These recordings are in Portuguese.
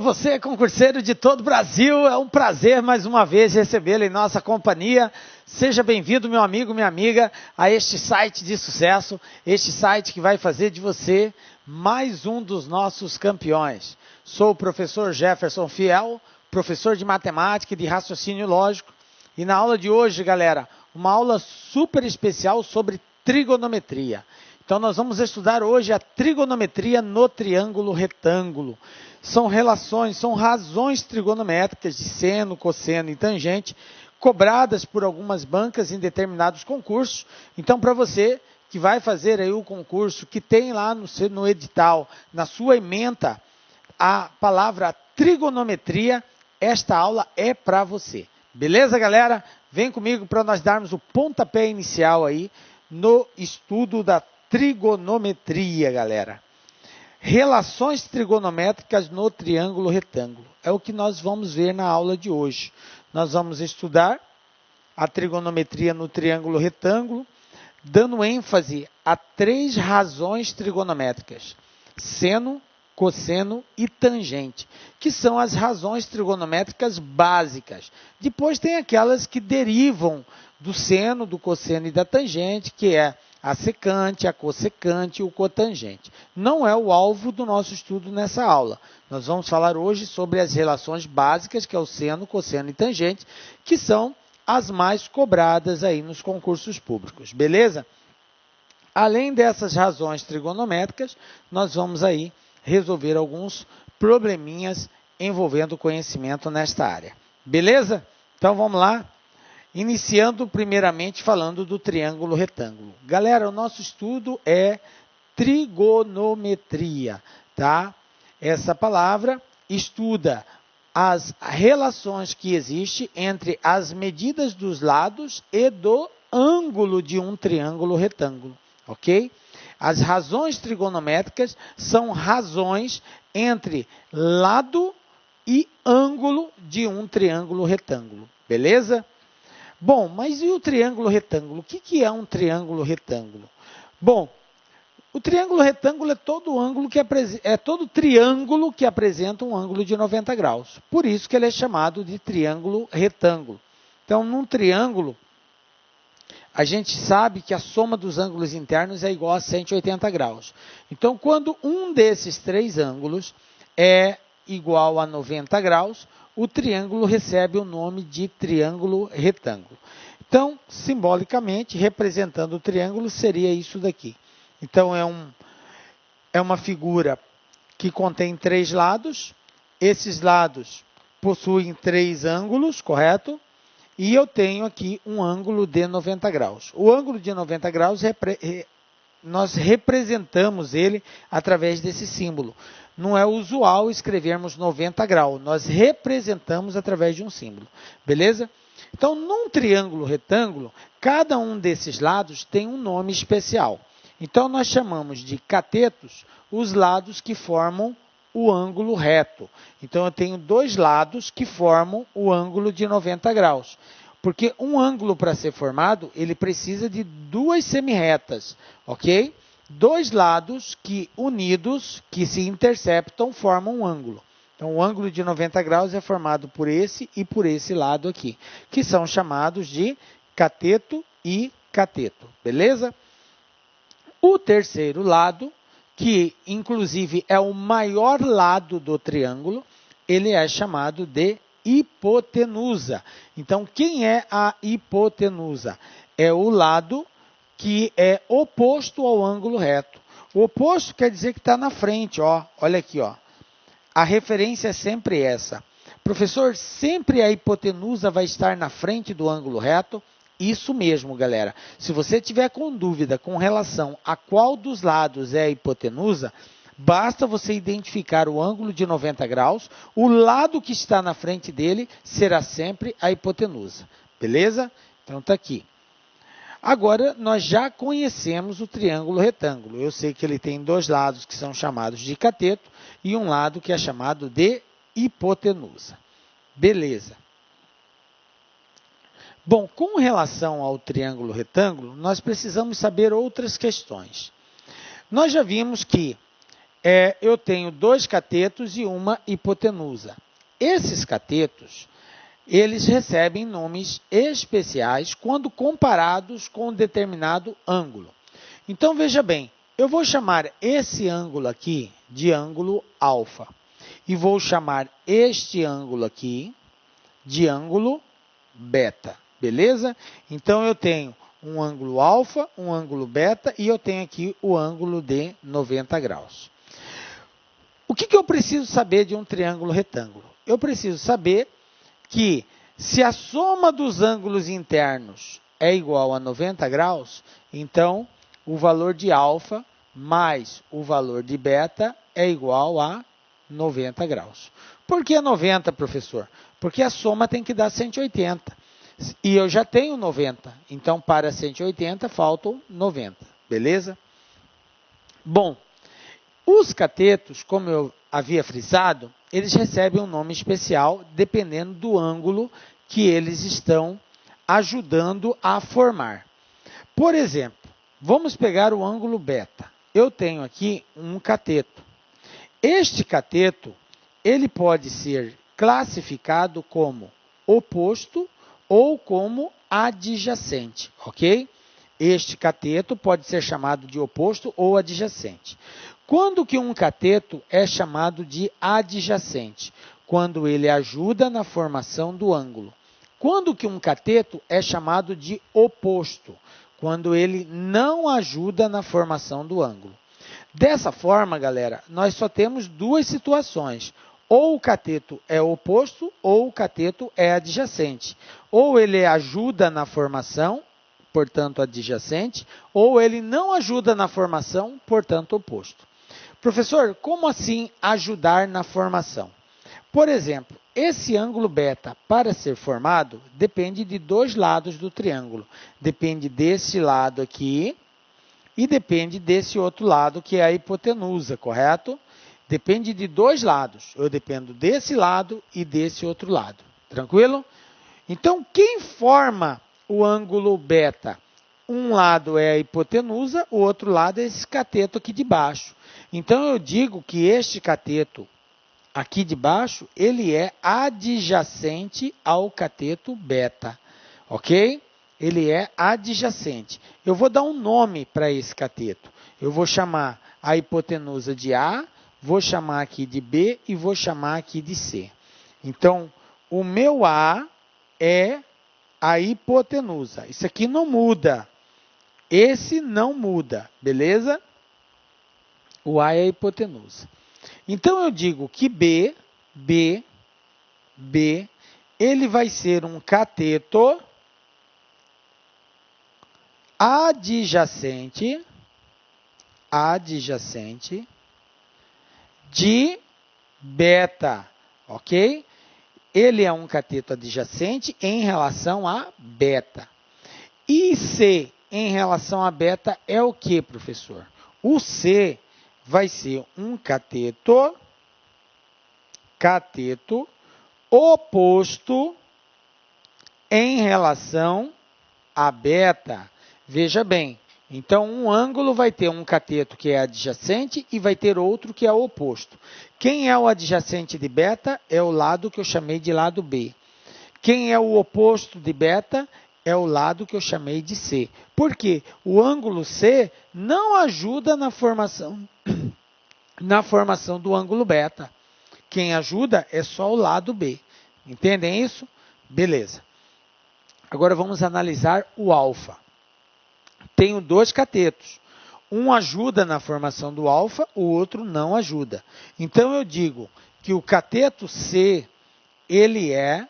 Você, concurseiro de todo o Brasil, é um prazer mais uma vez recebê-lo em nossa companhia. Seja bem-vindo, meu amigo, minha amiga, a este site de sucesso, este site que vai fazer de você mais um dos nossos campeões. Sou o professor Jefferson Fiel, professor de matemática e de raciocínio lógico, e na aula de hoje, galera, uma aula super especial sobre trigonometria. Então nós vamos estudar hoje a trigonometria no triângulo retângulo. São relações, são razões trigonométricas de seno, cosseno e tangente, cobradas por algumas bancas em determinados concursos. Então, para você que vai fazer aí o concurso, que tem lá no edital, na sua ementa, a palavra trigonometria, esta aula é para você. Beleza, galera? Vem comigo para nós darmos o pontapé inicial aí no estudo da trigonometria, galera. Relações trigonométricas no triângulo retângulo. É o que nós vamos ver na aula de hoje. Nós vamos estudar a trigonometria no triângulo retângulo, dando ênfase a 3 razões trigonométricas: seno, cosseno e tangente, que são as razões trigonométricas básicas. Depois tem aquelas que derivam do seno, do cosseno e da tangente, que é a secante, a cossecante e o cotangente. Não é o alvo do nosso estudo nessa aula. Nós vamos falar hoje sobre as relações básicas, que é o seno, cosseno e tangente, que são as mais cobradas aí nos concursos públicos, beleza? Além dessas razões trigonométricas, nós vamos aí resolver alguns probleminhas envolvendo conhecimento nesta área. Beleza? Então vamos lá. Iniciando primeiramente falando do triângulo retângulo. Galera, o nosso estudo é trigonometria, tá? Essa palavra estuda as relações que existem entre as medidas dos lados e do ângulo de um triângulo retângulo, ok? As razões trigonométricas são razões entre lado e ângulo de um triângulo retângulo, beleza? Bom, mas e o triângulo retângulo? O que é um triângulo retângulo? Bom, o triângulo retângulo é todo ângulo todo triângulo que apresenta um ângulo de 90 graus. Por isso que ele é chamado de triângulo retângulo. Então, num triângulo, a gente sabe que a soma dos ângulos internos é igual a 180 graus. Então, quando um desses 3 ângulos é igual a 90 graus, o triângulo recebe o nome de triângulo retângulo. Então, simbolicamente, representando o triângulo, seria isso daqui. Então, é uma figura que contém 3 lados. Esses lados possuem 3 ângulos, correto? E eu tenho aqui um ângulo de 90 graus. O ângulo de 90 graus, nós representamos ele através desse símbolo. Não é usual escrevermos 90 graus, nós representamos através de um símbolo, beleza? Então, num triângulo retângulo, cada um desses lados tem um nome especial. Então, nós chamamos de catetos os lados que formam o ângulo reto. Então, eu tenho 2 lados que formam o ângulo de 90 graus. Porque um ângulo, para ser formado, ele precisa de 2 semirretas, ok? 2 lados que unidos, que se interceptam, formam um ângulo. Então, o ângulo de 90 graus é formado por esse e por esse lado aqui, que são chamados de cateto e cateto, beleza? O terceiro lado, que inclusive é o maior lado do triângulo, ele é chamado de hipotenusa. Então, quem é a hipotenusa? É o lado que é oposto ao ângulo reto. O oposto quer dizer que está na frente, ó. Olha aqui, ó. A referência é sempre essa. Professor, sempre a hipotenusa vai estar na frente do ângulo reto? Isso mesmo, galera. Se você tiver com dúvida com relação a qual dos lados é a hipotenusa, basta você identificar o ângulo de 90 graus, o lado que está na frente dele será sempre a hipotenusa. Beleza? Então, está aqui. Agora, nós já conhecemos o triângulo retângulo. Eu sei que ele tem 2 lados que são chamados de cateto e um lado que é chamado de hipotenusa. Beleza. Bom, com relação ao triângulo retângulo, nós precisamos saber outras questões. Nós já vimos que eu tenho 2 catetos e uma hipotenusa. Esses catetos, eles recebem nomes especiais quando comparados com um determinado ângulo. Então, veja bem, eu vou chamar esse ângulo aqui de ângulo alfa. E vou chamar este ângulo aqui de ângulo beta. Beleza? Então, eu tenho um ângulo alfa, um ângulo beta e eu tenho aqui o ângulo de 90 graus. O que eu preciso saber de um triângulo retângulo? Eu preciso saber que se a soma dos ângulos internos é igual a 90 graus, então o valor de alfa mais o valor de beta é igual a 90 graus. Por que 90, professor? Porque a soma tem que dar 180. E eu já tenho 90. Então, para 180, faltam 90. Beleza? Bom, os catetos, como eu havia frisado, eles recebem um nome especial dependendo do ângulo que eles estão ajudando a formar. Por exemplo, vamos pegar o ângulo beta. Eu tenho aqui um cateto. Este cateto, ele pode ser classificado como oposto ou como adjacente, ok? Este cateto pode ser chamado de oposto ou adjacente. Quando que um cateto é chamado de adjacente? Quando ele ajuda na formação do ângulo. Quando que um cateto é chamado de oposto? Quando ele não ajuda na formação do ângulo. Dessa forma, galera, nós só temos 2 situações. Ou o cateto é oposto ou o cateto é adjacente. Ou ele ajuda na formação, portanto adjacente, ou ele não ajuda na formação, portanto oposto. Professor, como assim ajudar na formação? Por exemplo, esse ângulo beta, para ser formado, depende de 2 lados do triângulo. Depende desse lado aqui e depende desse outro lado, que é a hipotenusa, correto? Depende de 2 lados. Eu dependo desse lado e desse outro lado. Tranquilo? Então, quem forma o ângulo beta? Um lado é a hipotenusa, o outro lado é esse cateto aqui de baixo. Então, eu digo que este cateto aqui de baixo, ele é adjacente ao cateto beta. Ok? Ele é adjacente. Eu vou dar um nome para esse cateto. Eu vou chamar a hipotenusa de A, vou chamar aqui de B e vou chamar aqui de C. Então, o meu A é a hipotenusa. Isso aqui não muda. Esse não muda, beleza? O A é a hipotenusa. Então, eu digo que B, ele vai ser um cateto adjacente de beta, ok? Ele é um cateto adjacente em relação a beta. E C em relação a beta é o que, professor? O C vai ser um cateto oposto em relação a beta. Veja bem, então um ângulo vai ter um cateto que é adjacente e vai ter outro que é oposto. Quem é o adjacente de beta? É o lado que eu chamei de lado B. Quem é o oposto de beta? É o lado que eu chamei de C. Por quê? O ângulo C não ajuda na formação do ângulo beta. Quem ajuda é só o lado B. Entendem isso? Beleza. Agora vamos analisar o alfa. Tenho 2 catetos. Um ajuda na formação do alfa, o outro não ajuda. Então, eu digo que o cateto C, ele é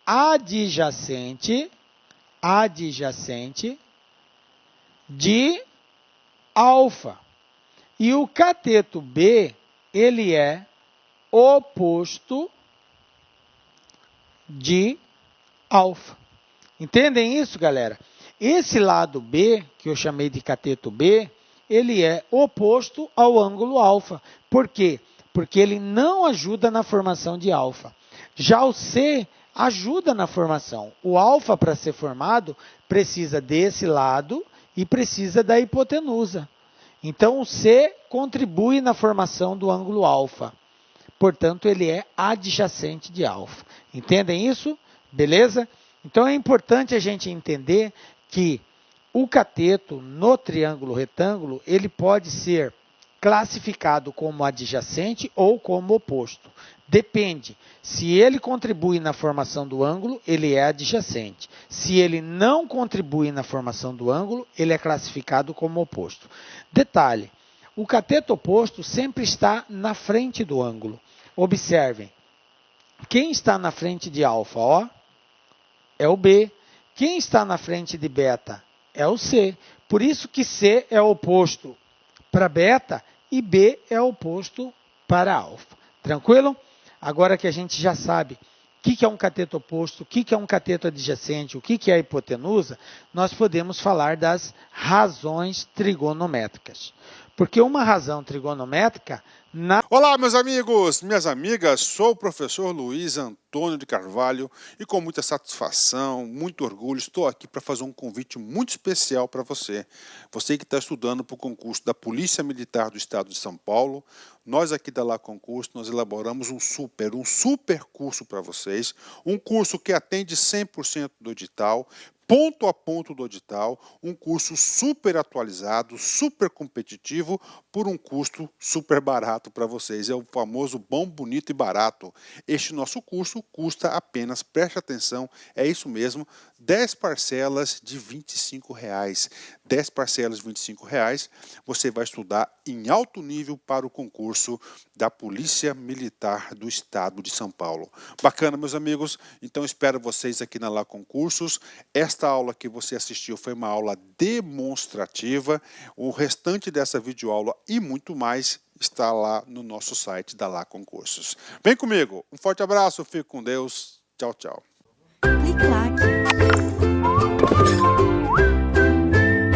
adjacente de alfa. E o cateto B, ele é oposto de alfa. Entendem isso, galera? Esse lado B, que eu chamei de cateto B, ele é oposto ao ângulo alfa. Por quê? Porque ele não ajuda na formação de alfa. Já o C ajuda na formação. O alfa, para ser formado, precisa desse lado e precisa da hipotenusa. Então, o C contribui na formação do ângulo alfa. Portanto, ele é adjacente de alfa. Entendem isso? Beleza? Então, é importante a gente entender que o cateto no triângulo retângulo, ele pode ser classificado como adjacente ou como oposto. Depende. Se ele contribui na formação do ângulo, ele é adjacente. Se ele não contribui na formação do ângulo, ele é classificado como oposto. Detalhe, o cateto oposto sempre está na frente do ângulo. Observem, quem está na frente de alfa, ó, é o B. Quem está na frente de beta é o C. Por isso que C é oposto para beta e B é oposto para alfa. Tranquilo? Agora que a gente já sabe o que é um cateto oposto, o que é um cateto adjacente, o que é a hipotenusa, nós podemos falar das razões trigonométricas. Porque uma razão trigonométrica... Olá, meus amigos, minhas amigas, sou o professor Luiz Antônio de Carvalho e com muita satisfação, muito orgulho, estou aqui para fazer um convite muito especial para você. Você que está estudando para o concurso da Polícia Militar do Estado de São Paulo, nós aqui da Lá Concurso, nós elaboramos um super curso para vocês, um curso que atende 100% do edital, ponto a ponto do edital, um curso super atualizado, super competitivo, por um custo super barato para vocês. É o famoso bom, bonito e barato. Este nosso curso custa apenas, preste atenção, é isso mesmo, 10 parcelas de R$ 25. 10 parcelas de R$ 25, você vai estudar em alto nível para o concurso da Polícia Militar do Estado de São Paulo. Bacana, meus amigos? Então espero vocês aqui na Lá Concursos. Esta aula que você assistiu foi uma aula demonstrativa. O restante dessa videoaula e muito mais está lá no nosso site da Lá Concursos. Vem comigo. Um forte abraço. Fique com Deus. Tchau, tchau. Clique lá.